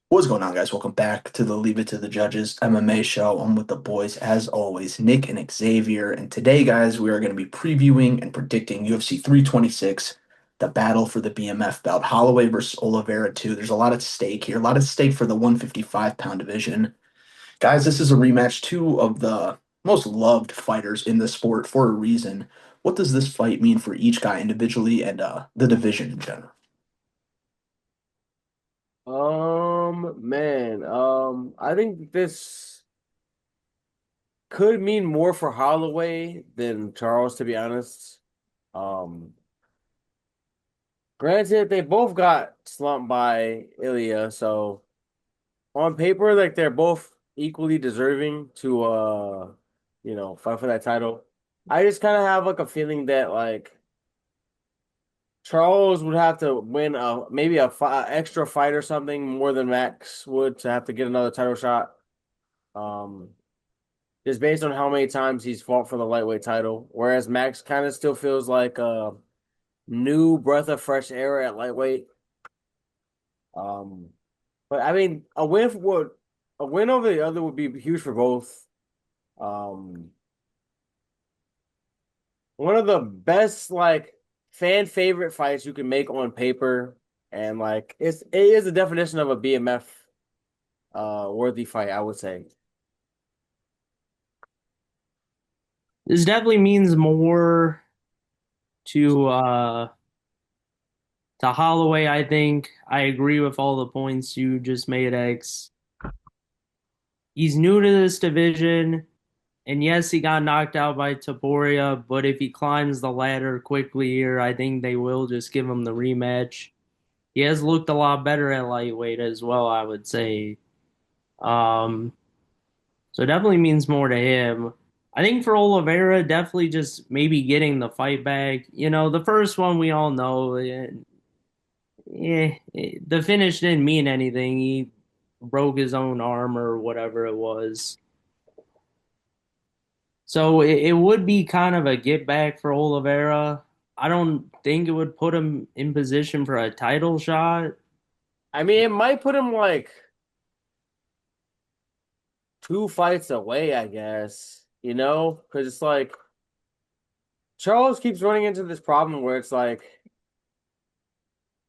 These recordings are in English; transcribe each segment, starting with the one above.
What's going on, guys? Welcome back to the Leave It to the Judges MMA show. I'm with the boys, as always, Nick and Xavier. And today, guys, we are going to be previewing and predicting UFC 326, the battle for the BMF belt, Holloway versus Olivera 2. There's a lot at stake here, a lot at stake for the 155-pound division. Guys, this is a rematch, two of the most loved fighters in the sport for a reason. What does this fight mean for each guy individually and the division in general? I think this could mean more for Holloway than Charles, to be honest. Um, Granted, they both got slumped by Ilya, so on paper, like they're both equally deserving to fight for that title. I just kind of have like a feeling that like Charles would have to win a maybe a extra fight or something more than Max would to have to get another title shot. Um, just based on how many times he's fought for the lightweight title. Whereas Max kind of still feels like a new breath of fresh air at lightweight. Um, but I mean, a win over the other would be huge for both. Um, One of the best like fan favorite fights you can make on paper, and like it is the definition of a BMF worthy fight, I would say. This definitely means more to Holloway, I think. I agree with all the points you just made, X. He's new to this division, and yes, he got knocked out by Taporia, but if he climbs the ladder quickly here, I think they will just give him the rematch. He has looked a lot better at lightweight as well, I would say. Um, so it definitely means more to him. I think for Oliveira, definitely just maybe getting the fight back. The first one we all know. Yeah, the finish didn't mean anything. He broke his own arm or whatever it was. So it would be kind of a get back for Oliveira. I don't think it would put him in position for a title shot. I mean, it might put him like two fights away, I guess, because it's like Charles keeps running into this problem where it's like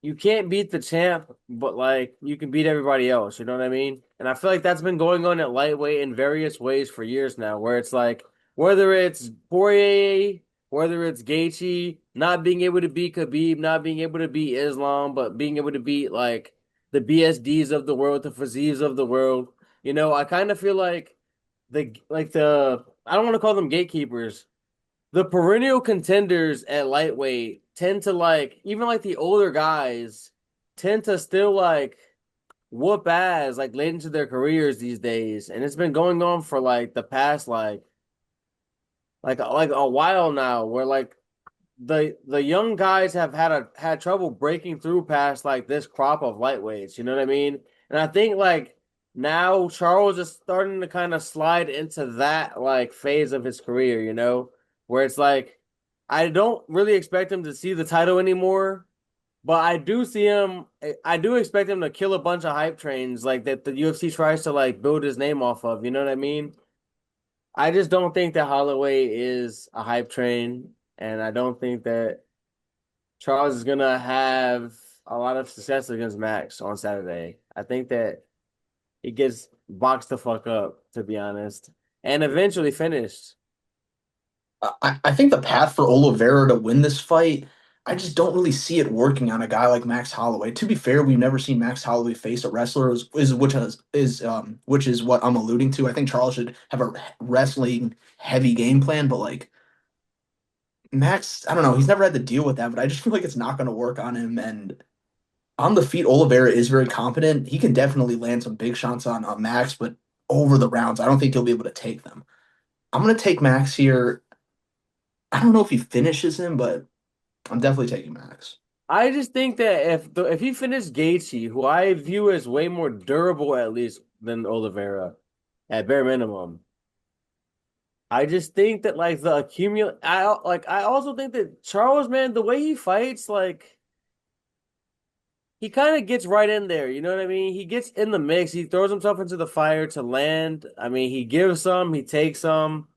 you can't beat the champ, but like you can beat everybody else, you know what I mean? And I feel like that's been going on at lightweight in various ways for years now, where it's like whether it's Poirier, whether it's Gaethje, not being able to beat Khabib, not being able to beat Islam, but being able to beat like the BSDs of the world, the Faziev of the world. I kind of feel like the I don't want to call them gatekeepers. The perennial contenders at lightweight tend to like even like the older guys tend to still like whoop ass like late into their careers these days, and it's been going on for like the past like a while now, where like the young guys have had trouble breaking through past like this crop of lightweights. You know what I mean? And I think like now Charles is starting to kind of slide into that like phase of his career. Where it's like I don't really expect him to see the title anymore, but I do see him. I do expect him to kill a bunch of hype trains like that the UFC tries to like build his name off of. You know what I mean? I just don't think that Holloway is a hype train, and I don't think that Charles is gonna have a lot of success against Max on Saturday. I think that he gets boxed the fuck up, to be honest, and eventually finished. I think the path for Oliveira to win this fight, I just don't really see it working on a guy like Max Holloway. To be fair, we've never seen Max Holloway face a wrestler, which is what I'm alluding to. I think Charles should have a wrestling heavy game plan, but like Max, I don't know, he's never had to deal with that, but I just feel like it's not going to work on him. And on the feet, Oliveira is very competent. He can definitely land some big shots on Max, but over the rounds, I don't think he'll be able to take them. I'm going to take Max here. I don't know if he finishes him, but I'm definitely taking Max. I just think that if he finished Gaethje, who I view as way more durable at least than Oliveira, at bare minimum, I just think that like the accumulate. I also think that Charles, man, the way he fights, like he kind of gets right in there. You know what I mean? He gets in the mix. He throws himself into the fire to land. I mean, he gives some, he takes some,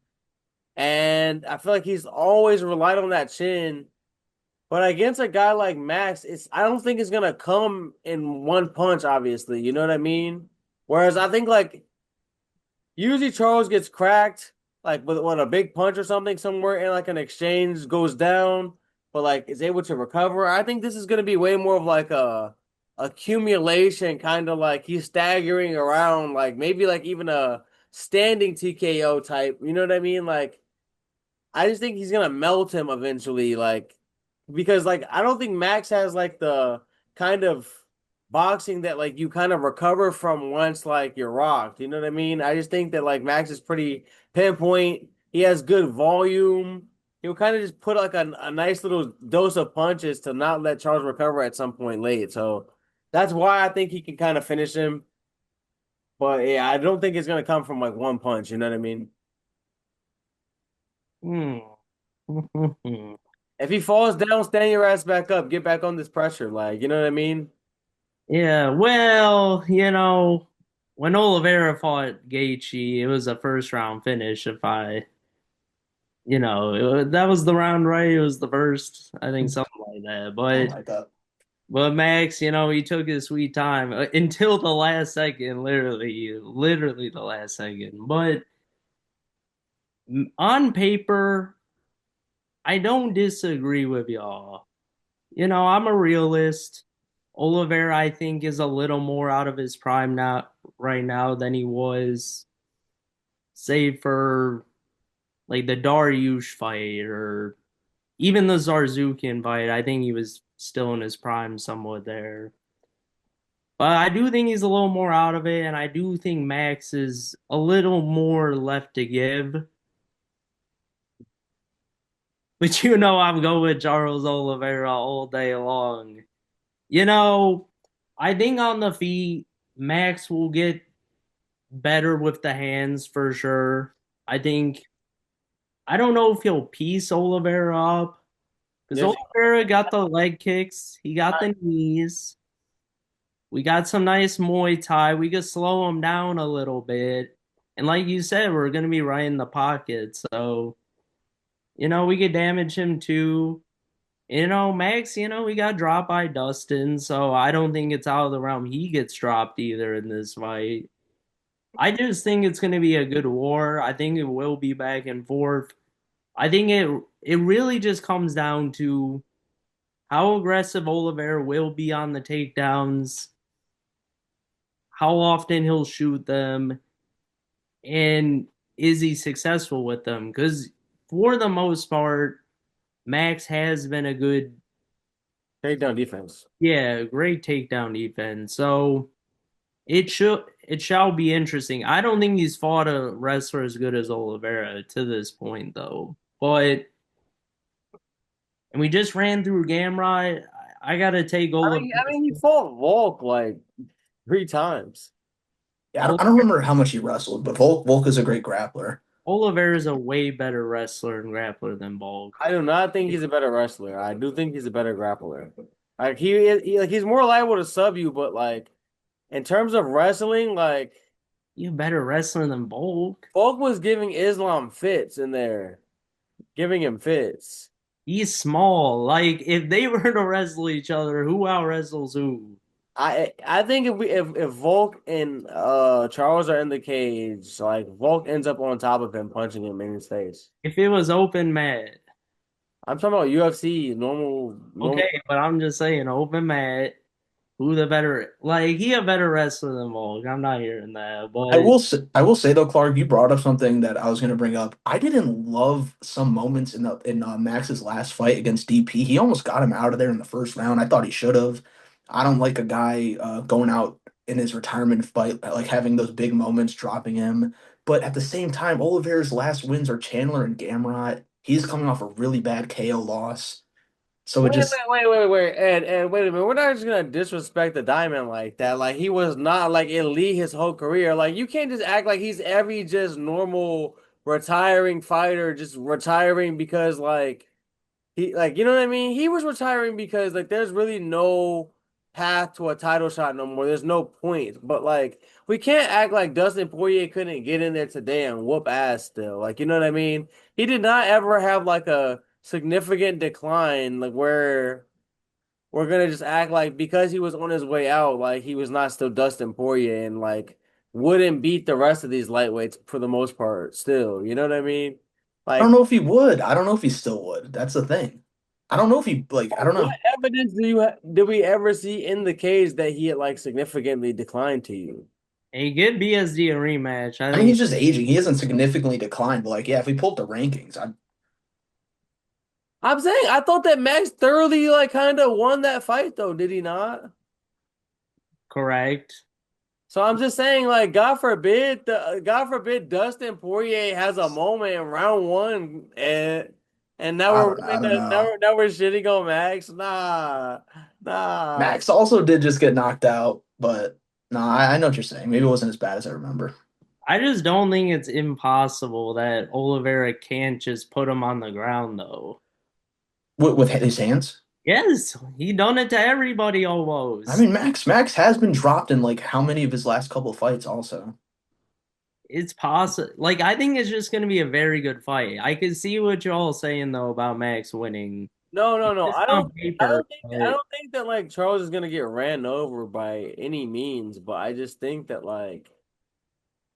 and I feel like he's always relied on that chin. But against a guy like Max, I don't think it's gonna come in one punch, obviously. You know what I mean? Whereas I think like usually Charles gets cracked like with a big punch or something somewhere and like an exchange goes down, but like is able to recover. I think this is gonna be way more of like a accumulation, kind of like he's staggering around, like maybe like even a standing TKO type. You know what I mean? Like I just think he's gonna melt him eventually, like because like I don't think Max has like the kind of boxing that like you kind of recover from once like you're rocked. You know what I mean? I just think that like Max is pretty pinpoint. He has good volume. He'll kind of just put like a nice little dose of punches to not let Charles recover at some point late. So that's why I think he can kind of finish him. But yeah, I don't think it's gonna come from like one punch. You know what I mean? Hmm. If he falls down, stand your ass back up. Get back on this pressure. Like, you know what I mean? Yeah, well, when Olivera fought Gaethje, it was a first round finish. If I, that was the round, right? It was the first, I think, something like that. Something But like that. Max, he took his sweet time until the last second, literally the last second. But on paper, I don't disagree with y'all. I'm a realist. Oliveira, I think, is a little more out of his prime now, right now, than he was, say, for like the Dariush fight or even the Zarzukian fight. I think he was still in his prime somewhat there. But I do think he's a little more out of it, and I do think Max is a little more left to give. But I'm going with Charles Oliveira all day long. You know, I think on the feet, Max will get better with the hands for sure. I think I don't know if he'll piece Oliveira up because Yes. Oliveira got the leg kicks, he got the knees. We got some nice Muay Thai. We could slow him down a little bit. And like you said, we're gonna be right in the pocket. So, we could damage him too. Max, we got dropped by Dustin, so I don't think it's out of the realm he gets dropped either in this fight. I just think it's going to be a good war. I think it will be back and forth. I think it really just comes down to how aggressive Oliveira will be on the takedowns, how often he'll shoot them, and is he successful with them? Because for the most part, Max has been a good, Takedown defense. yeah, great takedown defense. So it shall be interesting. I don't think he's fought a wrestler as good as Oliveira to this point, though. But and we just ran through Gamrot. I gotta take Oliveira. I mean, he fought Volk like 3 times. Yeah, I don't remember how much he wrestled, but Volk is a great grappler. Oliveira is a way better wrestler and grappler than Bulk. I do not think he's a better wrestler. I do think he's a better grappler. Like like he's more liable to sub you, but like in terms of wrestling, like You better wrestler than Bulk. Volk was giving Islam fits in there, giving him fits. He's small. Like if they were to wrestle each other, who out wrestles who? I think if Volk and Charles are in the cage, like Volk ends up on top of him, punching him in his face. If it was open mat, I'm talking about UFC, normal. okay, but I'm just saying open mat. Who the better? Like he a better wrestler than Volk. I'm not hearing that, but I will say though, Clark, you brought up something that I was going to bring up. I didn't love some moments in Max's last fight against DP. He almost got him out of there in the first round. I thought he should have. I don't like a guy going out in his retirement fight like having those big moments, dropping him. But at the same time, Oliveira's last wins are Chandler and Gamrot. He's coming off a really bad KO loss, so it just Wait, and wait a minute. We're not just gonna disrespect the diamond like that. Like he was not like elite his whole career. Like you can't just act like he's every just normal retiring fighter, just retiring because like he like you know what I mean? He was retiring because like there's really no path to a title shot no more. There's no point. But like we can't act like Dustin Poirier couldn't get in there today and whoop ass still. Like you know what I mean? He did not ever have like a significant decline like where we're gonna just act like because he was on his way out, like he was not still Dustin Poirier and like wouldn't beat the rest of these lightweights for the most part still. You know what I mean? I don't Like know if he would. I don't know if he still would. That's the thing. I don't know if he like. I don't what know. evidence did we ever see in the cage that he had like significantly declined to you? And he get BSD a rematch. I I mean, he's think just aging. He hasn't significantly declined. But like, yeah, if we pull up the rankings, I'm saying I thought that Max thoroughly like kind of won that fight though, did he not? correct. So I'm just saying, like, God forbid Dustin Poirier has a moment in round one, and now we're I really don't know. now we're shitting on Max. Nah, nah. Max also did just get knocked out, but no, I know what you're saying. Maybe it wasn't as bad as I remember. I just don't think it's impossible that Oliveira can't just put him on the ground though. With his hands. Yes, he done it to everybody I almost. mean, Max has been dropped in like how many of his last couple fights also. It's possible. Like I think it's just gonna be a very good fight. I can see what you're all saying though about Max winning. No, no, no. It's on paper, I but don't think that like Charles is gonna get ran over by any means, but I just think that like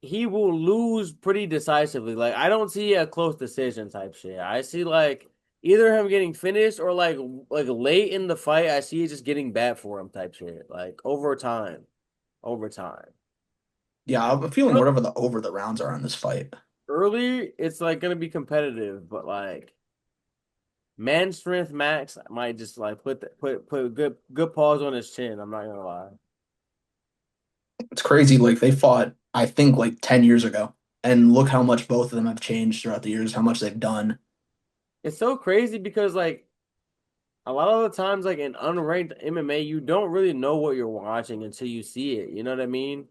he will lose pretty decisively. Like I don't see a close decision type shit. I see like either him getting finished or like late in the fight. I see it just getting bad for him type shit. Like over time, over time. Yeah, I'm feeling whatever the over the rounds are on this fight. Early, it's like gonna be competitive, but like man strength max might just like put a good pause on his chin. I'm not gonna lie. It's crazy. Like they fought, I think, like 10 years ago, and look how much both of them have changed throughout the years. How much they've done. It's so crazy because like a lot of the times, like in unranked MMA, you don't really know what you're watching until you see it. You know what I mean?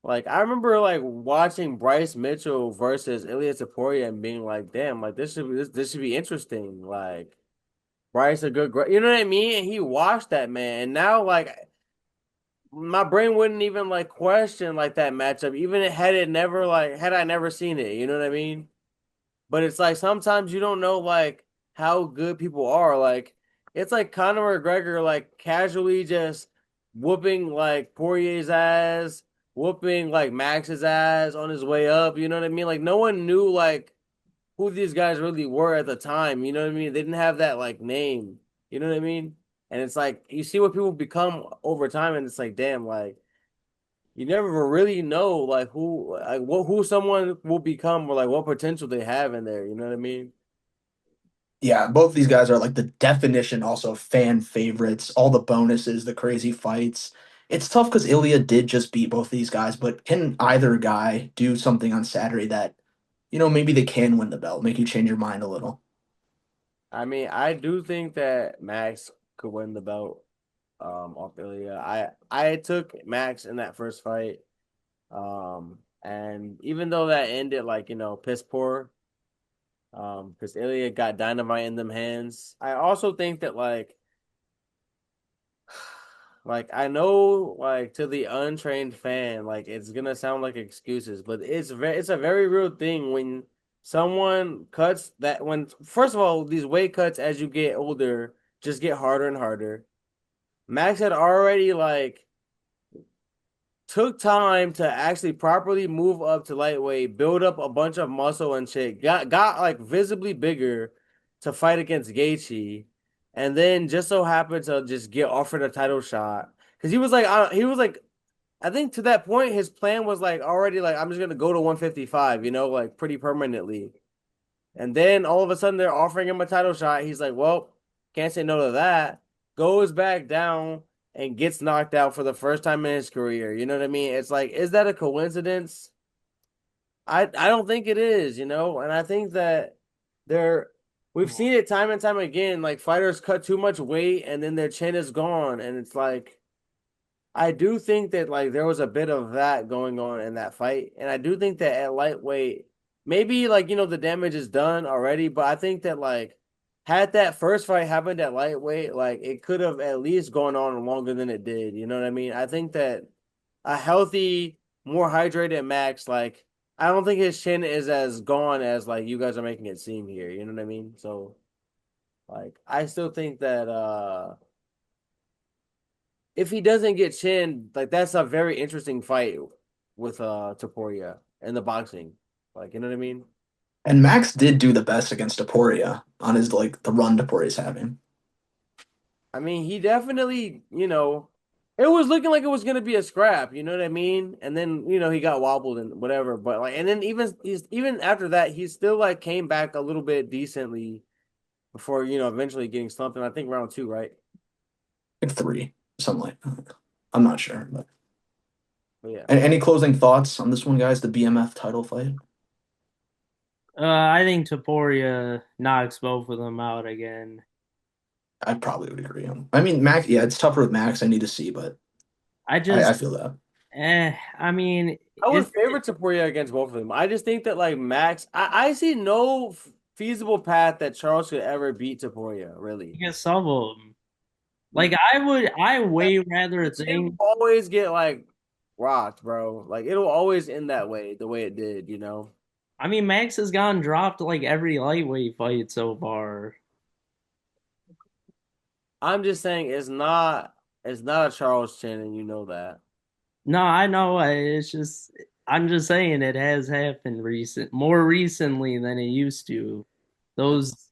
Like I remember like watching Bryce Mitchell versus Ilya Taporia and being like, "Damn, like this should be interesting." Like Bryce a you know what I mean? And he watched that man, and now like my brain wouldn't even like question like that matchup, even had I never seen it. You know what I mean? But it's like sometimes you don't know like how good people are. Like it's like Conor McGregor like casually just whooping like Poirier's ass, whooping like Max's ass on his way up. You know what I mean? Like no one knew like who these guys really were at the time. You know what I mean? They didn't have that like name. You know what I mean? And it's like you see what people become over time, and it's like, damn, like you never really know like who someone will become or like what potential they have in there. You know what I mean? Yeah, both these guys are like the definition also of fan favorites. All the bonuses, the crazy fights. It's tough because Ilya did just beat both these guys, but can either guy do something on Saturday that, maybe they can win the belt, make you change your mind a little? I mean, I do think that Max could win the belt off Ilya. I took Max in that first fight. And even though that ended like, piss poor, because Ilya got dynamite in them hands, I also think that like I know like to the untrained fan, like it's gonna sound like excuses, but it's a very real thing when someone cuts that when first of all, these weight cuts as you get older just get harder and harder. Max had already like took time to actually properly move up to lightweight, build up a bunch of muscle and shit, got like visibly bigger to fight against Gaethje, and then just so happened to just get offered a title shot because he was like I think to that point his plan was like already like I'm just gonna go to 155, like pretty permanently. And then all of a sudden they're offering him a title shot. He's like, well, can't say no to that. Goes back down and gets knocked out for the first time in his career. You know what I mean? It's like, is that a coincidence? I don't think it is, and I think that they're we've seen it time and time again. Like fighters cut too much weight and then their chin is gone. And it's like I do think that like there was a bit of that going on in that fight. And I do think that at lightweight, maybe like the damage is done already, but I think that like had that first fight happened at lightweight, like it could have at least gone on longer than it did. You know what I mean? I think that a healthy, more hydrated Max, like I don't think his chin is as gone as like you guys are making it seem here. You know what I mean? So like I still think that if he doesn't get chin, like that's a very interesting fight with Taporia in the boxing. Like, you know what I mean? And Max did do the best against Taporia on his like the run Taporia's having. I mean, he definitely, it was looking like it was gonna be a scrap, you know what I mean? And then, he got wobbled and whatever. But like and then even after that, he still like came back a little bit decently before, eventually getting slumped in I think round two, right? Like three, something like that. I'm not sure, but But yeah. any closing thoughts on this one, guys? The BMF title fight? I think Taporia knocks both of them out again. I probably would agree on. I mean, Max, yeah, it's tougher with Max. I need to see, but I I just, feel that. I mean, I would favor Taporia against both of them. I just think that like Max, I see no feasible path that Charles could ever beat Taporia, really. against some of them. Like I way rather It will think. always get like rocked, bro. Like it'll always end that way, the way it did, you know. I mean, Max has gotten dropped like every lightweight fight so far. I'm just saying it's not a Charles Chin, and you know that. No, I know. It's just I'm just saying it has happened more recently than it used to. Those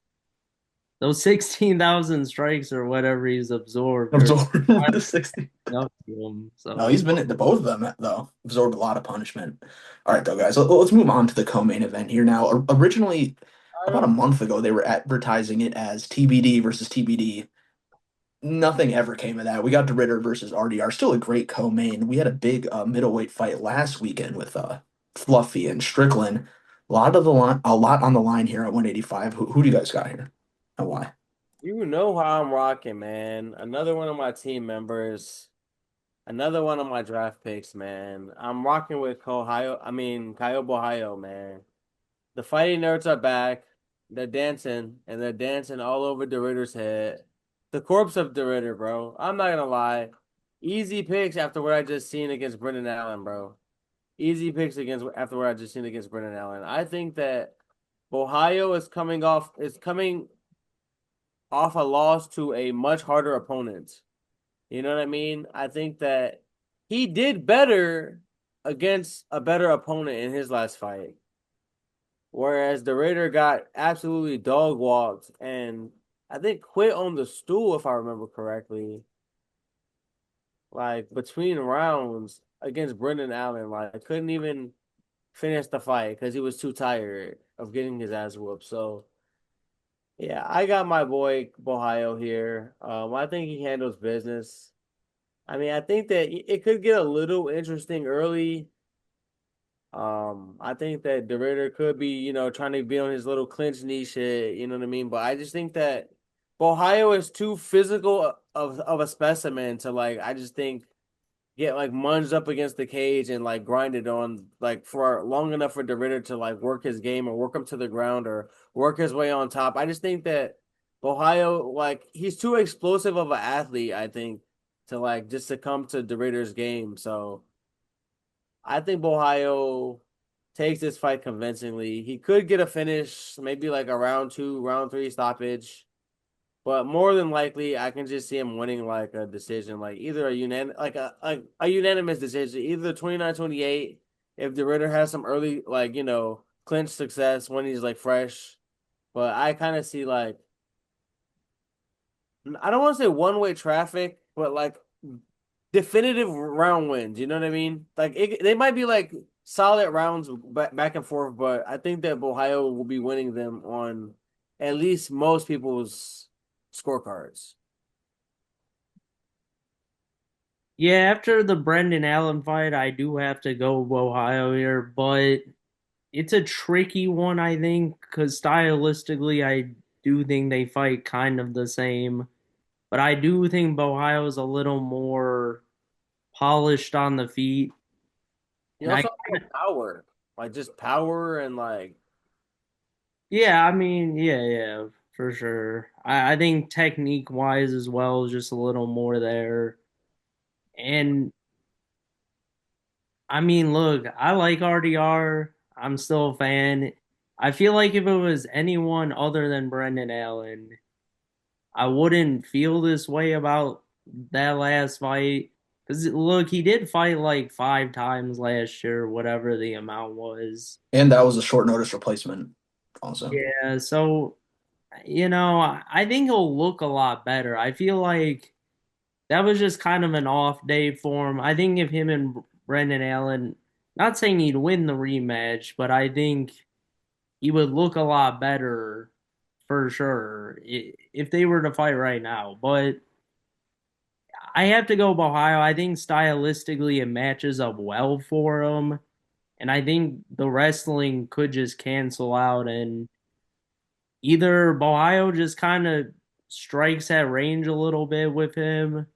those 16,000 strikes or whatever he's absorbed are Absorbed the 60. enough to him. No, So he's been at the both of them though. Absorbed a lot of punishment. All right, though, guys. Let's move on to the co-main event here now. Originally, about a month ago, they were advertising it as TBD versus TBD. Nothing ever came of that. We got DeRitter versus RDR. Still a great co-main. We had a big middleweight fight last weekend with Fluffy and Strickland. A lot on the line here at 185. Who do you guys got here? And why? You know how I'm rocking, man. Another one of my team members, another one of my draft picks, man. I'm rocking with Kyle Ohio, man. The fighting nerds are back. They're dancing, and they're dancing all over DeRitter's head. The corpse of DeRitter, bro. I'm not gonna lie. Easy picks after what I just seen against Brendan Allen, bro. Easy picks against after what I just seen against Brendan Allen. I think that Ohio is coming off a loss to a much harder opponent. You know what I mean? I think that he did better against a better opponent in his last fight. Whereas the Raider got absolutely dog walked and I think quit on the stool, if I remember correctly. Like between rounds against Brendan Allen, like couldn't even finish the fight because he was too tired of getting his ass whooped. So yeah, I got my boy Ohio here. I think he handles business. I mean, I think that it could get a little interesting early. I think that the Ritter could be, trying to be on his little clinch knee shit, you know what I mean? But I just think that Ohio is too physical of a specimen to like I just think get like munged up against the cage and like grinded on like for long enough for the Ritter to like work his game or work him to the ground or work his way on top. I just think that Ohio, like he's too explosive of an athlete, I think, to like just succumb to the Ritter's game. So I think Ohio takes this fight convincingly. He could get a finish, maybe like a round two, round three stoppage. But more than likely, I can just see him winning like a decision, like either a unanimous decision, either 29-28 if the Ritter has some early clinch success when he's like fresh. But I kind of see like I don't want to say one-way traffic, but like definitive round wins. You know what I mean? Like they might be like solid rounds back and forth, but I think that Ohio will be winning them on at least most people's scorecards. yeah, after the Brendan Allen fight, I do have to go with Ohio here, but it's a tricky one, I think, because stylistically, I do think they fight kind of the same. But I do think Ohio is a little more polished on the feet. You And I, also have more power, like just power and like yeah, I mean, yeah, yeah, for sure. I think technique wise as well, just a little more there. And I mean, look, I like RDR. I'm still a fan. I feel like if it was anyone other than Brendan Allen, I wouldn't feel this way about that last fight. Because look, he did fight like 5 times last year, whatever the amount was. And that was a short notice replacement also. Yeah, so I think he'll look a lot better. I feel like that was just kind of an off day for him. I think if him and Brendan Allen, not saying he'd win the rematch, but I think he would look a lot better for sure if they were to fight right now. But I have to go with Ohio. I think stylistically it matches up well for him. And I think the wrestling could just cancel out and either Ohio just kind of strikes at range a little bit with him,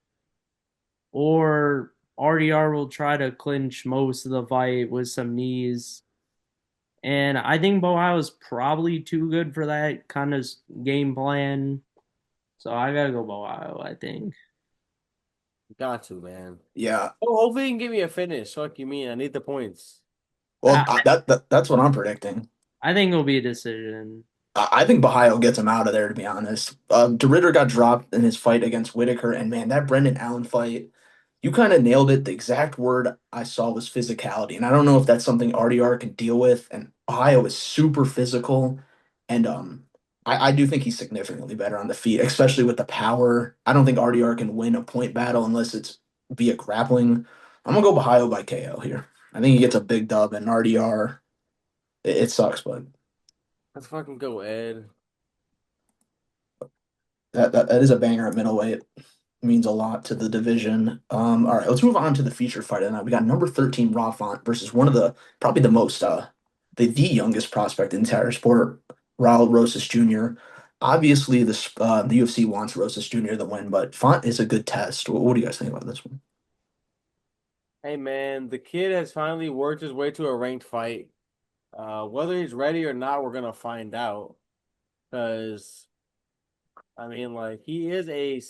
or RDR will try to clinch most of the fight with some knees. And I think Ohio's probably too good for that kind of game plan. So I gotta go Ohio, I think. Got to, man. Yeah. Oh, hopefully you can give me a finish. Fuck you mean? I need the points. Well, I, that's what I'm predicting. I think it'll be a decision. I think Bahio gets him out of there, to be honest. DeRitter got dropped in his fight against Whitaker, and man, that Brendan Allen fight, you kind of nailed it. The exact word I saw was physicality, and I don't know if that's something RDR can deal with. And Ohio is super physical, and I do think he's significantly better on the feet, especially with the power. I don't think RDR can win a point battle unless it's via grappling. I'm gonna go Bahio by KO here. I think he gets a big dub, and RDR, it sucks, but. Let's fucking go, Ed. That is a banger at middleweight. Means a lot to the division. All right, let's move on to the feature fight tonight. We got number 13 Raw Font versus one of the probably the most the youngest prospect in the entire sport, Raul Rosas Jr. Obviously, the UFC wants Rosas Jr. to win, but Font is a good test. What do you guys think about this one? Hey, man, the kid has finally worked his way to a ranked fight. Whether he's ready or not, we're gonna find out. Because I mean, like he is a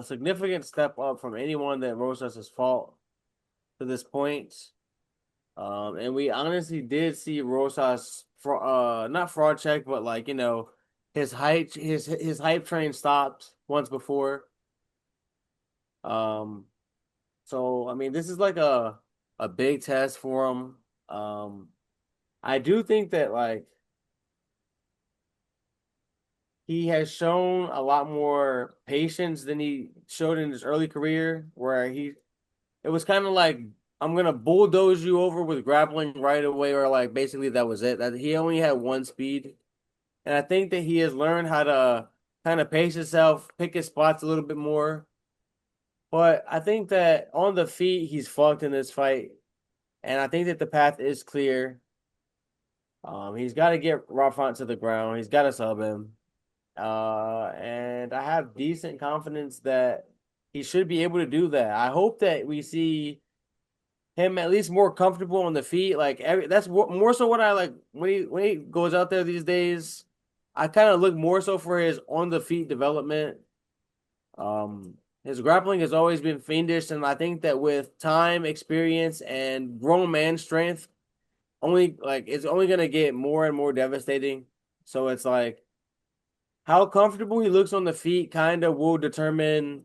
significant step up from anyone that Rosas has fought to this point. And we honestly did see Rosas for not fraud check, but like his hype train stopped once before. Um, so I mean, this is like a big test for him. I do think that like he has shown a lot more patience than he showed in his early career, where it was kind of like I'm gonna bulldoze you over with grappling right away, or like basically that was it. That he only had one speed, and I think that he has learned how to kind of pace himself, pick his spots a little bit more. But I think that on the feet he's fucked in this fight, and I think that the path is clear. He's got to get Rob to the ground. He's got to sub him. And I have decent confidence that he should be able to do that. I hope that we see him at least more comfortable on the feet. Like that's more so what I like when he goes out there these days. I kind of look more so for his on the feet development. His grappling has always been fiendish, and I think that with time, experience, and grown man strength, only like it's only gonna get more and more devastating. So it's like how comfortable he looks on the feet kind of will determine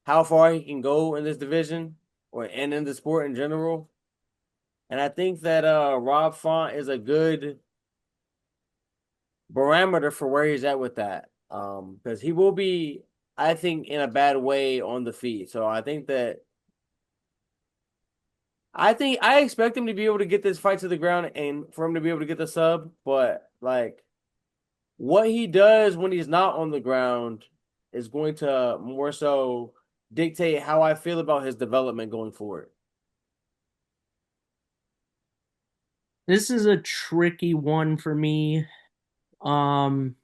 how far he can go in this division and in the sport in general. And I think that Rob Font is a good barometer for where he's at with that. Because he will be, I think, in a bad way on the feet. So I expect him to be able to get this fight to the ground and for him to be able to get the sub, but like what he does when he's not on the ground is going to more so dictate how I feel about his development going forward. This is a tricky one for me. Um,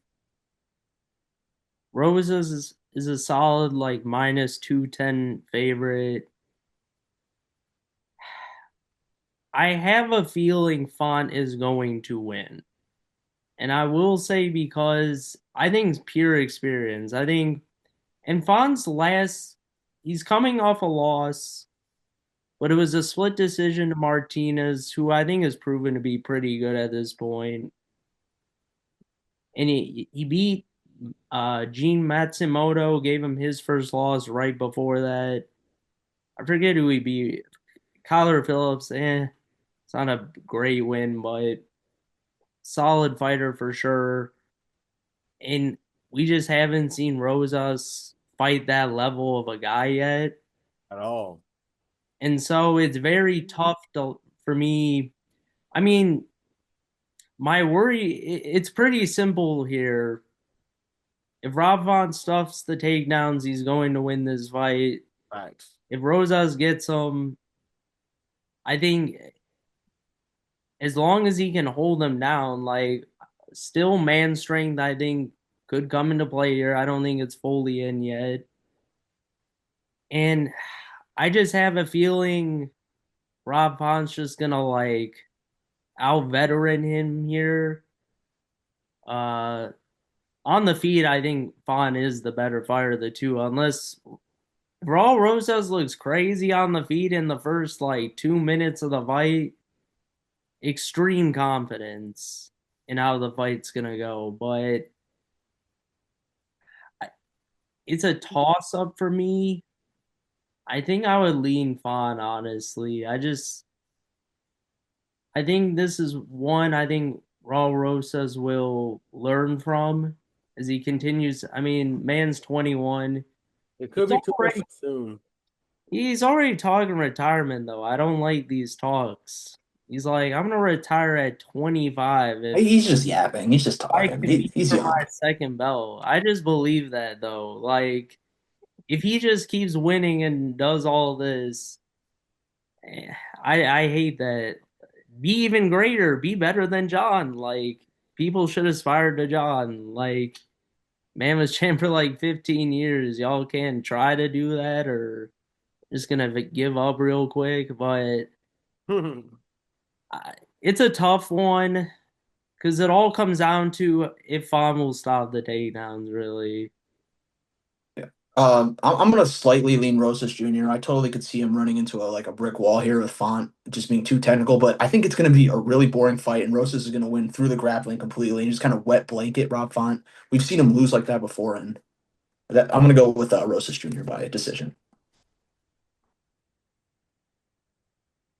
Roses is a solid like minus 210 favorite. I have a feeling Font is going to win. And I will say because I think it's pure experience. I think and Fon's last he's coming off a loss, but it was a split decision to Martinez, who I think has proven to be pretty good at this point. And he beat Gene Matsumoto, gave him his first loss right before that. I forget who he beat. Kyler Phillips, it's not a great win, but solid fighter for sure. And we just haven't seen Rosas fight that level of a guy yet. at all. And so it's very tough for me. I mean, my worry, it's pretty simple here. If Rob Font stuffs the takedowns, he's going to win this fight. Facts. If Rosas gets them, I think as long as he can hold them down, like still man strength, I think could come into play here. I don't think it's fully in yet. And I just have a feeling Rob Font's just gonna like out veteran him here. Uh on the feet, I think Font is the better fighter of the two, unless Raul Rosas looks crazy on the feet in the first like 2 minutes of the fight. Extreme confidence in how the fight's gonna go, but it's a toss up for me. I think I would lean Font, honestly. I think this is one I think Raul Rosas will learn from as he continues. I mean, man's 21. It could He's be too much already too soon. he's already talking retirement though. I don't like these talks. He's like, I'm gonna retire at 25 if He's just yapping. He's just I talking. compete He's for young. my second belt. I just believe that though. Like, if he just keeps winning and does all this, eh, I hate that. Be even greater, be better than John. Like, people should aspire to John. Like, man was champ for like 15 years. Y'all can try to do that or just gonna give up real quick. But it's a tough one because it all comes down to if Fawn will stop the takedowns, really. Yeah. I'm gonna slightly lean Rosas Jr. I totally could see him running into a brick wall here with Font just being too technical, but I think it's gonna be a really boring fight, and Rosas is gonna win through the grappling completely and just kind of wet blanket Rob Font. We've seen him lose like that before, and I'm gonna go with Rosas Jr. by decision.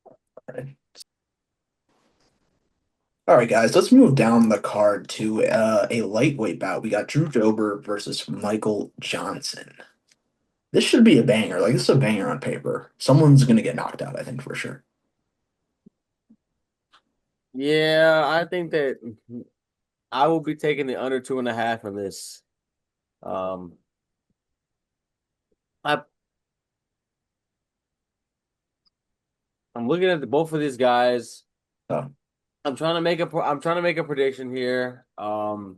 All right. All right, guys, let's move down the card to a lightweight bout. We got Drew Dober versus Michael Johnson. This should be a banger. Like, this is a banger on paper. Someone's gonna get knocked out, I think, for sure. Yeah, I think that I will be taking the under 2.5 in this. Um, I I'm looking at both of these guys. So, I'm trying to make a prediction here. I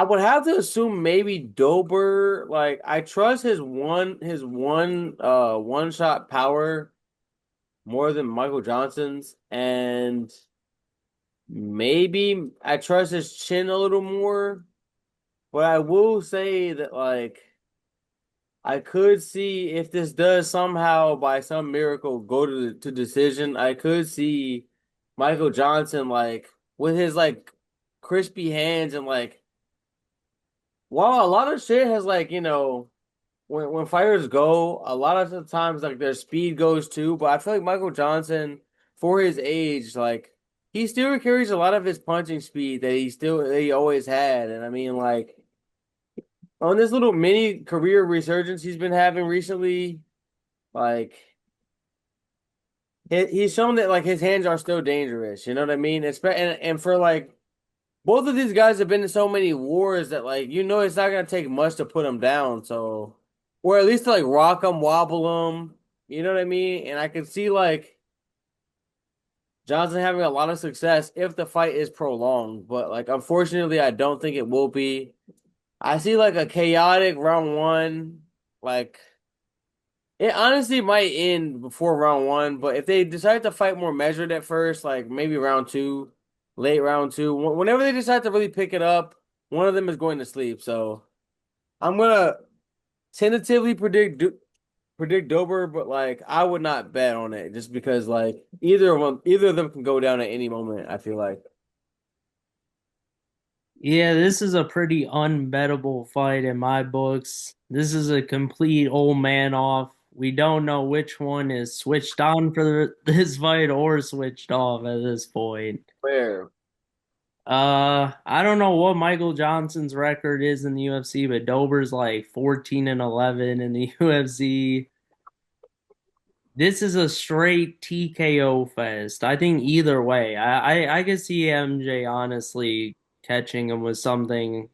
would have to assume maybe Dober. Like I trust his one shot power more than Michael Johnson's, and maybe I trust his chin a little more. But I will say that like I could see if this does somehow by some miracle go to decision, I could see Michael Johnson like with his like crispy hands and like while a lot of shit has like, when fighters go, a lot of the times like their speed goes too, but I feel like Michael Johnson for his age, like he still carries a lot of his punching speed that he always had. And I mean like on this little mini career resurgence he's been having recently, like he's shown that like his hands are still dangerous. You know what I mean? And for like both of these guys have been in so many wars that like it's not gonna take much to put them down. So, or at least to like rock them, wobble them. You know what I mean? And I can see like Johnson having a lot of success if the fight is prolonged. But like unfortunately, I don't think it will be. I see like a chaotic round one, like. It honestly might end before round one, but if they decide to fight more measured at first, like maybe round two, late round two. Whenever they decide to really pick it up, one of them is going to sleep. So I'm gonna tentatively predict Dober, but like I would not bet on it just because like either of them can go down at any moment, I feel like. Yeah, this is a pretty unbettable fight in my books. This is a complete old man off. We don't know which one is switched on for this fight or switched off at this point. Fair. I don't know what Michael Johnson's record is in the UFC, but Dober's like 14 and 11 in the UFC. This is a straight TKO fest. I think either way, I could see MJ honestly catching him with something.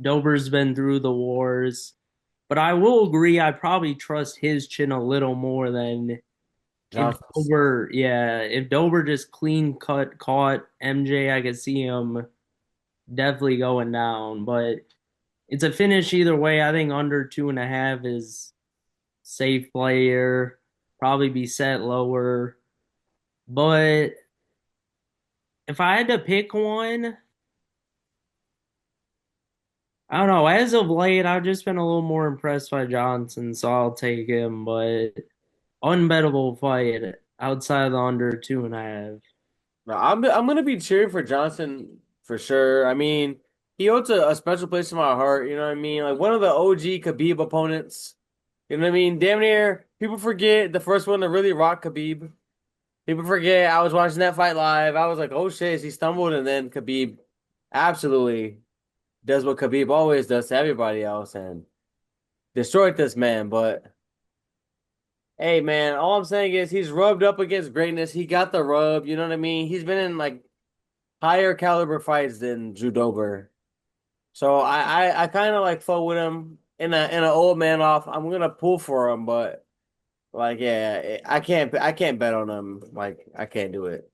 Dober's been through the wars, but I will agree. I probably trust his chin a little more than if Johnson. Dober. Yeah, if Dober just clean cut caught MJ, I could see him definitely going down. But it's a finish either way. I think under 2.5 is safe player. Probably be set lower. But if I had to pick one, I don't know. As of late, I've just been a little more impressed by Johnson, so I'll take him. But unbettable fight outside of the under 2.5. No, I'm gonna be cheering for Johnson for sure. I mean, he holds a special place in my heart. You know what I mean? Like one of the OG Khabib opponents. You know what I mean? Damn near people forget the first one to really rock Khabib. People forget I was watching that fight live. I was like, oh shit, he stumbled, and then Khabib absolutely does what Khabib always does to everybody else and destroyed this man. But hey, man, all I'm saying is he's rubbed up against greatness. He got the rub. You know what I mean? He's been in like higher caliber fights than Drew Dober. So I kind of like fuck with him in a old man off. I'm gonna pull for him, but like yeah, I can't bet on him. Like I can't do it.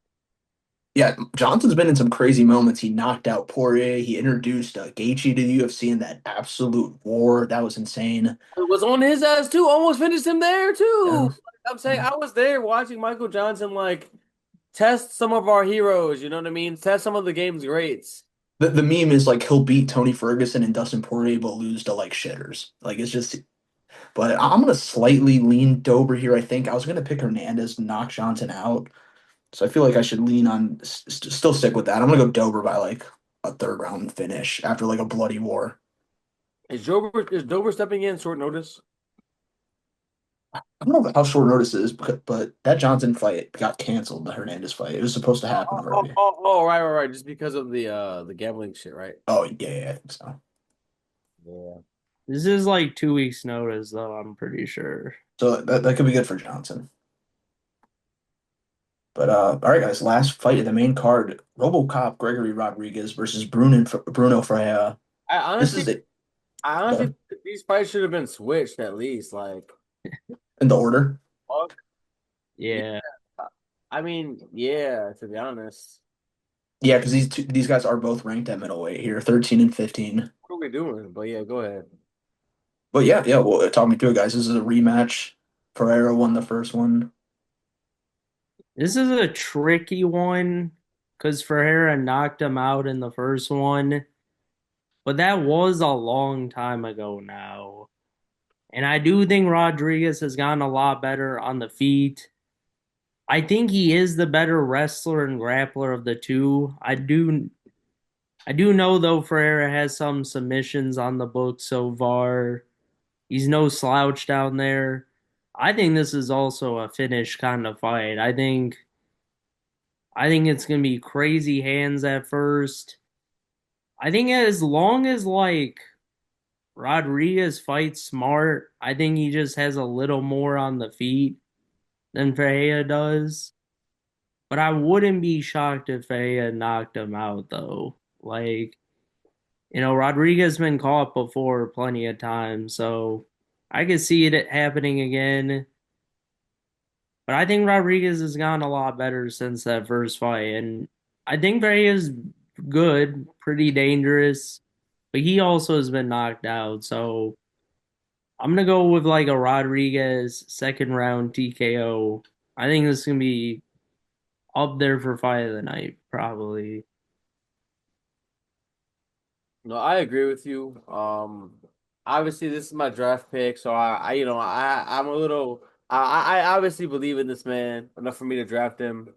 Yeah, Johnson's been in some crazy moments. He knocked out Poirier. He introduced Gaethje to the UFC in that absolute war. That was insane. It was on his ass too. Almost finished him there too. Yeah. Like, I'm saying I was there watching Michael Johnson like test some of our heroes. You know what I mean? Test some of the game's greats. The meme is like he'll beat Tony Ferguson and Dustin Poirier, but lose to like shitters. Like it's just. But I'm gonna slightly lean Dober here. I think I was gonna pick Hernandez to knock Johnson out, so I feel like I should lean on still stick with that. I'm gonna go Dober by like a third round finish after like a bloody war. Is Dober stepping in short notice? I don't know how short notice it is, but that Johnson fight got canceled. The Hernandez fight. It was supposed to happen already. Right. Just because of the gambling shit, right? Oh yeah, yeah. So Yeah. This is like 2 weeks' notice, though, I'm pretty sure. that could be good for Johnson. But all right, guys. Last fight of the main card: RoboCop Gregory Rodriguez versus Bruno Freya. I This honestly, is it. I honestly Go think these fights should have been switched at least. Like, in the order. fuck. Yeah. Yeah. I mean, yeah. To be honest, Yeah, because these guys are both ranked at middleweight here, 13 and 15. what are we doing? But yeah, go ahead. But yeah, yeah. Well, talk me through it, guys. This is a rematch. Pereira won the first one. This is a tricky one because Ferreira knocked him out in the first one, but that was a long time ago now. And I do think Rodriguez has gotten a lot better on the feet. I think he is the better wrestler and grappler of the two. I do know though Ferreira has some submissions on the book so far. He's no slouch down there. I think this is also a finish kind of fight. I think it's gonna be crazy hands at first. I think as long as like Rodriguez fights smart, I think he just has a little more on the feet than Ferreira does. But I wouldn't be shocked if Ferreira knocked him out though. Like, Rodriguez been caught before plenty of times, so I could see it happening again. But I think Rodriguez has gotten a lot better since that first fight, and I think Ferreira is good, pretty dangerous, but he also has been knocked out. So I'm gonna go with like a Rodriguez second round TKO. I think this is gonna be up there for fight of the night, probably. No, I agree with you. Obviously this is my draft pick, so I'm a little I obviously believe in this man enough for me to draft him.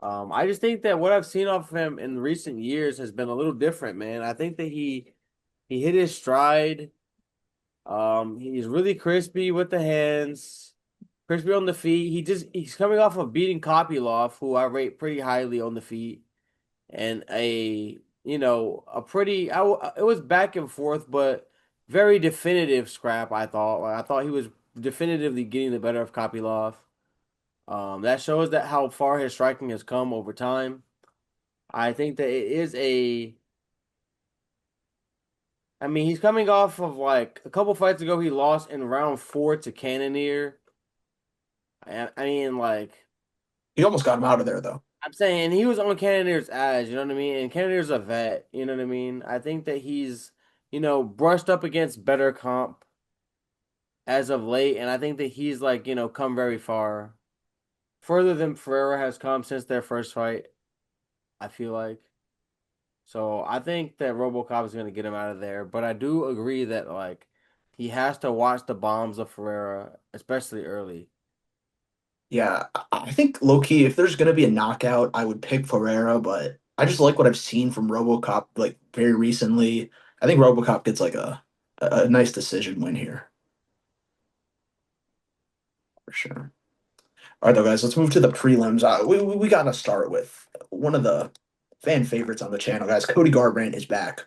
I just think that what I've seen off of him in recent years has been a little different, man. I think that he hit his stride. He's really crispy with the hands, crispy on the feet. He's coming off of beating Kopylov, who I rate pretty highly on the feet, and a pretty it was back and forth, but very definitive scrap. I thought. Like, I thought he was definitively getting the better of Kopylov. That shows that how far his striking has come over time. I think that it is a. I mean, he's coming off of like a couple fights ago. He lost in round 4 to Cannonier. I mean, like He almost got him out of there though. I'm saying, he was on Cannonier's ass. You know what I mean? And Cannonier's a vet. You know what I mean? I think that he's brushed up against better comp as of late, and I think that he's like come very far, further than Ferreira has come since their first fight. I feel like. So I think that RoboCop is going to get him out of there. But I do agree that like he has to watch the bombs of Ferreira, especially early. Yeah, I think low key, if there's gonna be a knockout, I would pick Ferreira, but I just like what I've seen from RoboCop like very recently. I think RoboCop gets like a nice decision win here for sure. All right, though, guys, let's move to the prelims. We gotta start with one of the fan favorites on the channel, guys. Cody Garbrandt is back.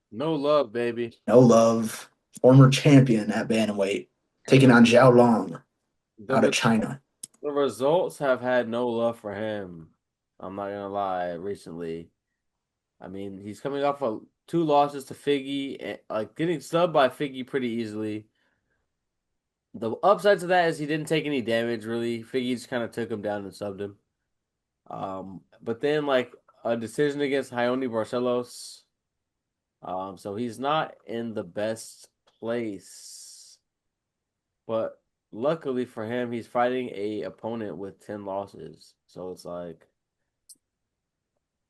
No love, baby. No love, former champion at bantamweight, taking on Zhao Long The out of re China. the results have had no love for him. I'm not gonna lie. Recently, I mean, he's coming off of 2 losses to Figgy, and like getting subbed by Figgy pretty easily. The upside to that is he didn't take any damage really. Figgy just kind of took him down and subbed him. But then like a decision against Ione Barcelos. So he's not in the best place. But luckily for him, he's fighting a opponent with 10 losses. So it's like,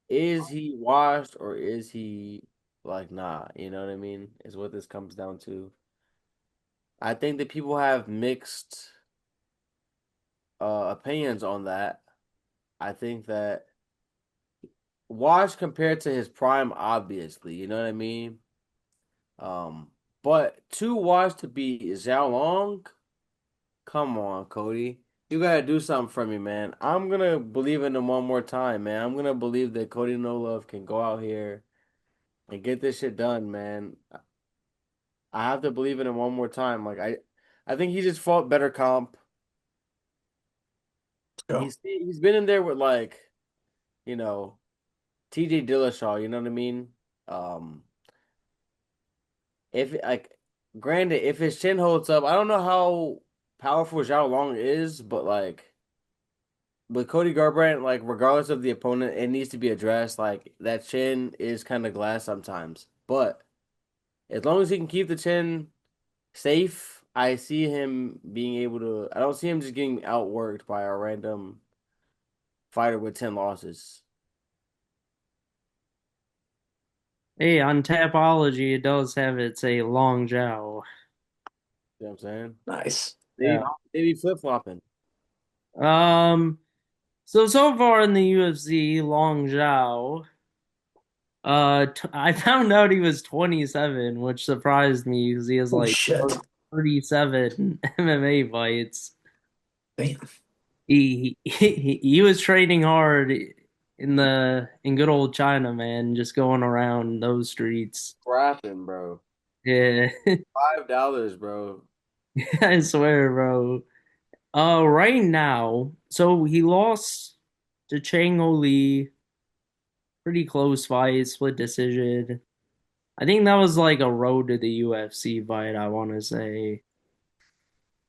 is he washed or is he like nah? You know what I mean? Is what this comes down to. I think that people have mixed opinions on that. I think that Wash compared to his prime, obviously, you know what I mean? Um, but to Wash to be Zhao Long, come on, Cody. You gotta do something for me, man. I'm gonna believe in him one more time, man. I'm gonna believe that Cody No Love can go out here and get this shit done, man. I have to believe in him one more time. I think he just fought better comp. Go. He's been in there with like, you know, TJ Dillashaw, you know what I mean? Um, if like granted, if his chin holds up, I don't know how powerful Zhao Long is, but like with Cody Garbrandt, like regardless of the opponent, it needs to be addressed. Like that chin is kind of glass sometimes. But as long as he can keep the chin safe, I see him being able to I don't see him just getting outworked by a random fighter with 10 losses. Hey, on Tapology, it does have it's a long jow. You know what I'm saying? Nice. They Yeah. they be flip-flopping. Um. So far in the UFC, Long Zhao. I found out he was 27, which surprised me because he has Oh like shit. 37 MMA fights. Damn. He was training hard in good old China, man, just going around those streets. Scrapping, bro. Yeah, $5, bro. I swear, bro. Right now, so he lost to Chang Li, pretty close fight, split decision. I think that was like a road to the UFC fight, I want to say.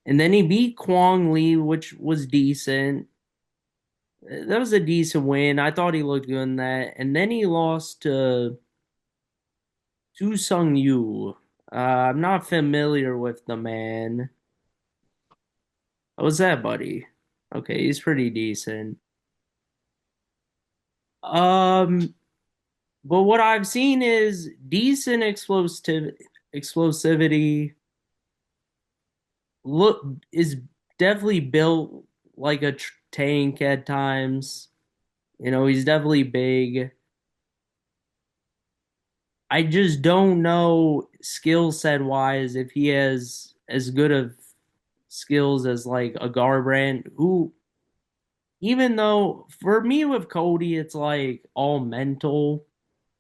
And then he beat Kwong Lee, which was decent. That was a decent win. I thought he looked good in that. And then he lost to Tu Sung Yu. I'm not familiar with the man. How was that, buddy? Okay, he's pretty decent. Um, but what I've seen is decent explosivity. Look, is definitely built like a tank at times. He's definitely big. I just don't know skill set wise if he has as good of skills as like a Garbrandt, who, even though for me with Cody, it's like all mental.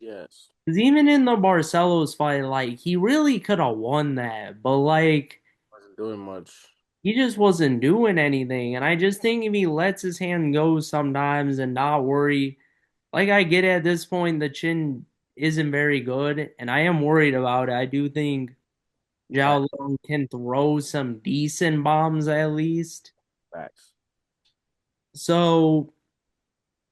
Yes. Because even in the Barcelos fight, like he really could have won that, but like Wasn't doing much. he just wasn't doing anything. And I just think if he lets his hand go sometimes and not worry, like I get at this point, the chin isn't very good, and I am worried about it. I do think Fact, Zhao Long can throw some decent bombs at least. facts. So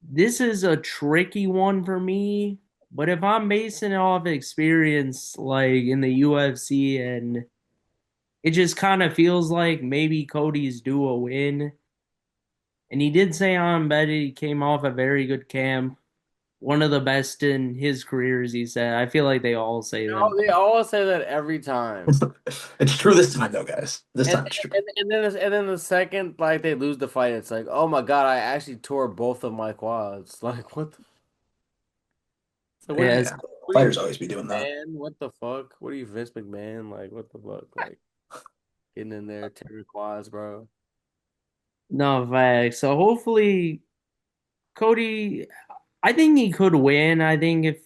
this is a tricky one for me. But if I'm basing it off experience, like in the UFC, and it just kind of feels like maybe Cody's due a win. And he did say on Bet he came off a very good camp, one of the best in his careers, he said. I feel like they all say that. No, they all say that every time. It's true this time though, guys. This And time it's true. and then the second like they lose the fight, it's like, oh my God, I actually tore both of my quads. Like what the so Yes. Yeah, what are you fighters always be doing that. man? What the fuck? What are you Vince McMahon? Like what the fuck? Like getting in there, tearing quads, bro. No facts. So hopefully Cody, I think he could win. I think if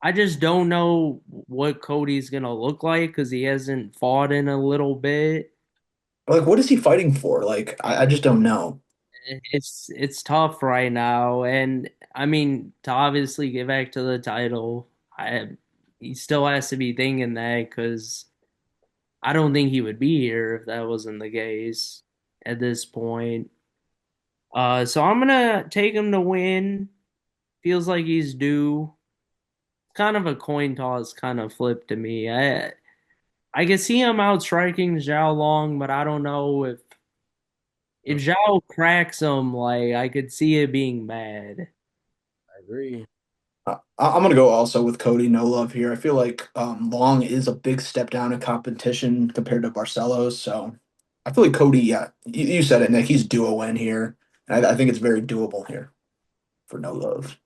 I just don't know what Cody's gonna look like because he hasn't fought in a little bit. Like, what is he fighting for? Like, I just don't know. It's tough right now, and I mean to obviously get back to the title, I he still has to be thinking that because I don't think he would be here if that wasn't the case at this point. So I'm gonna take him to win. Feels like he's due. Kind of a coin toss, kind of flip to me. I can see him out striking Zhao Long, but I don't know if Zhao cracks him. Like I could see it being bad. I agree. I'm gonna go also with Cody. No love here. I feel like Long is a big step down in competition compared to Barcelos. So I feel like Cody. Yeah, you said it, Nick. He's due a win here, and I think it's very doable here for no love.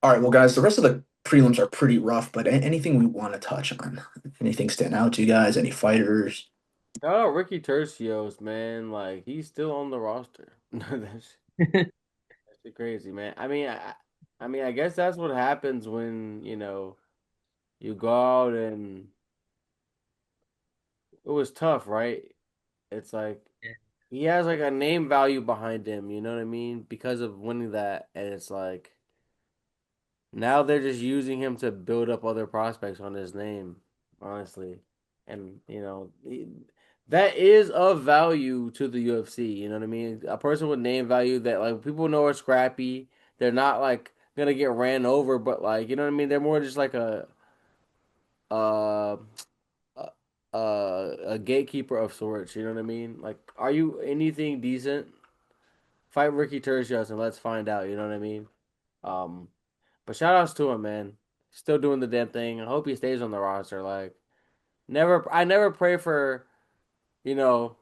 All right, well, guys, the rest of the prelims are pretty rough, but anything we want to touch on? Anything stand out to you guys? Any fighters? Oh, Ricky Tercios, man, like he's still on the roster. That's crazy, man. I mean, I guess that's what happens when, you go out and it was tough, right? It's like he has like a name value behind him, you know what I mean? Because of winning that, and it's like now they're just using him to build up other prospects on his name, honestly. And, that is of value to the UFC, you know what I mean? A person with name value that like people know are scrappy. They're not like gonna get ran over, but like, you know what I mean? They're more just like uh a gatekeeper of sorts, you know what I mean? Like, are you anything decent? Fight Ricky Tercios and let's find out, you know what I mean? Um but shout outs to him, man. Still doing the damn thing. I hope he stays on the roster. Like, I never pray for, you know,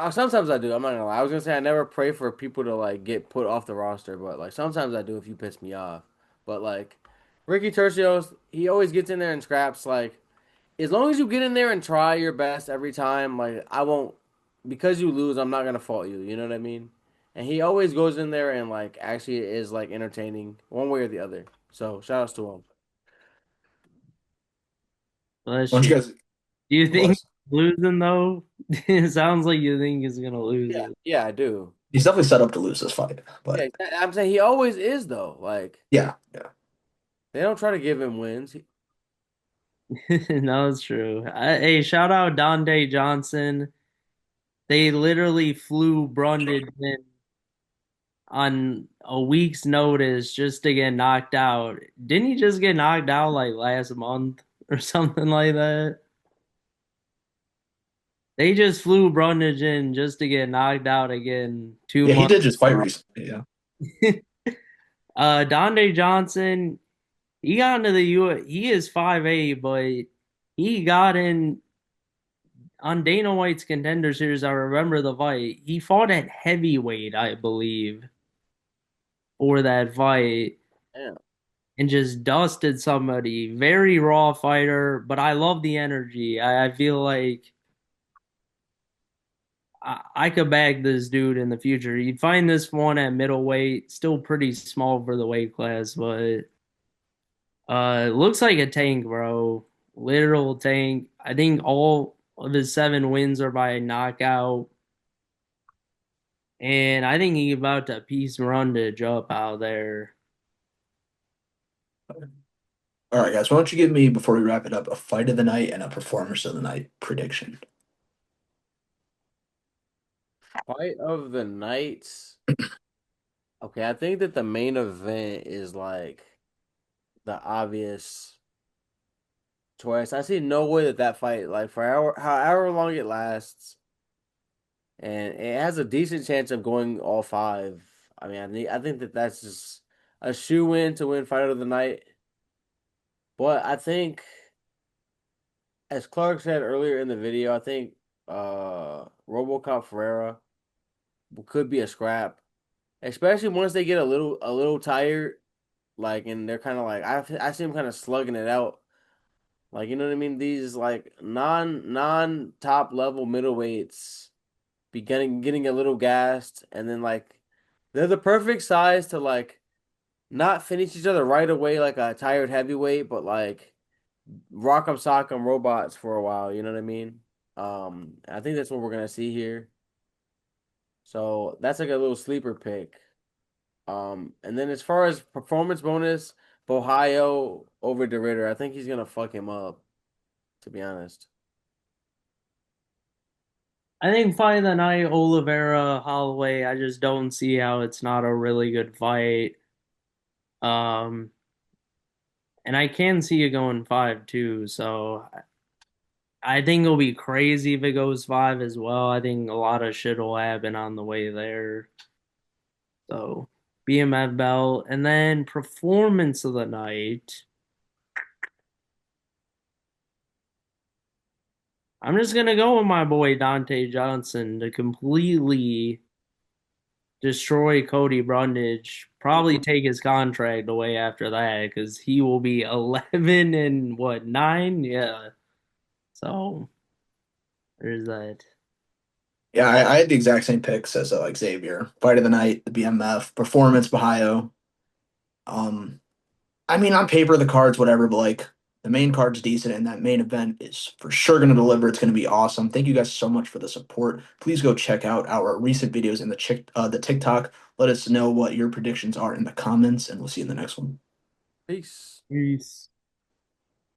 sometimes I do. I'm not gonna lie. I was gonna say I never pray for people to like get put off the roster, but like sometimes I do if you piss me off. But like Ricky Tercios, he always gets in there and scraps. Like, as long as you get in there and try your best every time, like I won't, because you lose, I'm not gonna fault you. You know what I mean? And he always goes in there and like actually is like entertaining one way or the other. So shout outs to him. Bless Why don't you. you guys? Do you think Bless. he's losing though? It sounds like you think he's gonna lose Yeah, it. yeah, I do. He's definitely set up to lose this fight, Yeah, but I'm saying he always is though. Like yeah, yeah. they don't try to give him wins. No, it's true. Hey, shout out Donde Johnson. They literally flew Brundage in on a week's notice just to get knocked out. Didn't he just get knocked out like last month or something like that? They just flew Brundage in just to get knocked out again two Yeah, he months did just fight ago. recently. Yeah. Donde Johnson, he got into the he is 5'8", but he got in on Dana White's Contender Series. I remember the fight. He fought at heavyweight, I believe, for that fight Yeah. and just dusted somebody. Very raw fighter, but I love the energy. I feel like I could bag this dude in the future. You'd find this one at middleweight, still pretty small for the weight class, but looks like a tank, bro. Literal tank. I think all of his 7 wins are by knockout, and I think he's about to piece Brundage up out there. All right, guys. Why don't you give me, before we wrap it up, a fight of the night and a performance of the night prediction? Fight of the night. Okay, I think that the main event is like the obvious choice. I see no way that that fight, like for however long it lasts, and it has a decent chance of going all five. I mean, I think that that's just a shoe in to win fight of the night. But I think, as Clark said earlier in the video, I think RoboCop Ferreira could be a scrap, especially once they get a little tired, like, and they're kind of like I see them kind of slugging it out. Like, you know what I mean? These like non top level middleweights getting a little gassed, and then like they're the perfect size to like not finish each other right away like a tired heavyweight, but like rock 'em sock 'em robots for a while. You know what I mean? I think that's what we're gonna see here. So that's like a little sleeper pick. And then as far as performance bonus, Ohio over the Ritter, I think he's gonna fuck him up, to be honest. I think fight of the night, Olivera, Holloway. I just don't see how it's not a really good fight. Um, and I can see it going 5 too. So I think it'll be crazy if it goes 5 as well. I think a lot of shit will happen on the way there. So BMF belt and then performance of the night. I'm just gonna go with my boy Dante Johnson to completely destroy Cody Brundage. Probably take his contract away after that because he will be 11 and what 9? Yeah. So there's that. Yeah, I had the exact same picks as like Xavier. Fight of the night, the BMF, performance, Ohio. Um, I mean, on paper, the card's whatever, but like the main card's decent, and that main event is for sure going to deliver. It's going to be awesome. Thank you guys so much for the support. Please go check out our recent videos in the TikTok. Let us know what your predictions are in the comments, and we'll see you in the next one. Peace. Peace.